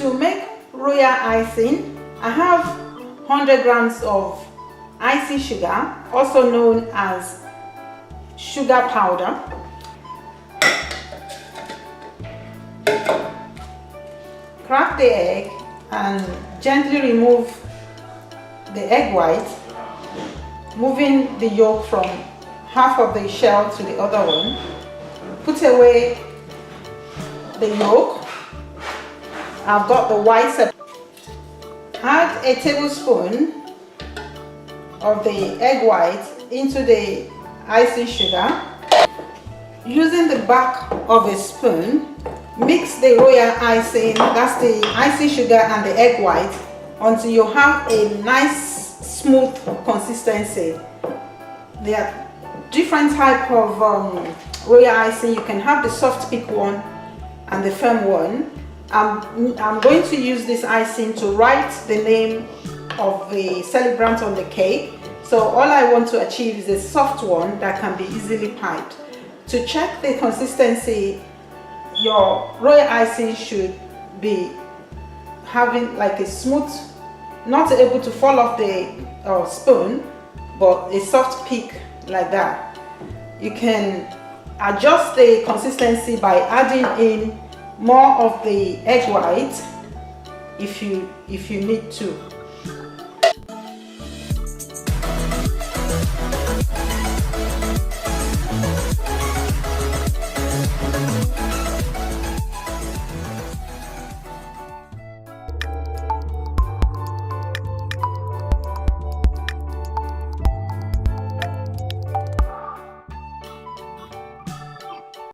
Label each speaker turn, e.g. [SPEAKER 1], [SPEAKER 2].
[SPEAKER 1] To make royal icing, I have 100 grams of icing sugar, also known as sugar powder. Crack the egg and gently remove the egg white, moving the yolk from half of the shell to the other one. Put away the yolk. I've got the white separate. Add a tablespoon of the egg white into the icing sugar. Using the back of a spoon, mix the royal icing, that's the icing sugar and the egg white, until you have a nice smooth consistency. There are different type of royal icing. You can have the soft peak one and the firm one. I'm going to use this icing to write the name of the celebrant on the cake. So all I want to achieve is a soft one that can be easily piped. To check the consistency, your royal icing should be having like a smooth, not able to fall off the spoon, but a soft peak like that. You can adjust the consistency by adding in more of the egg white if you need to.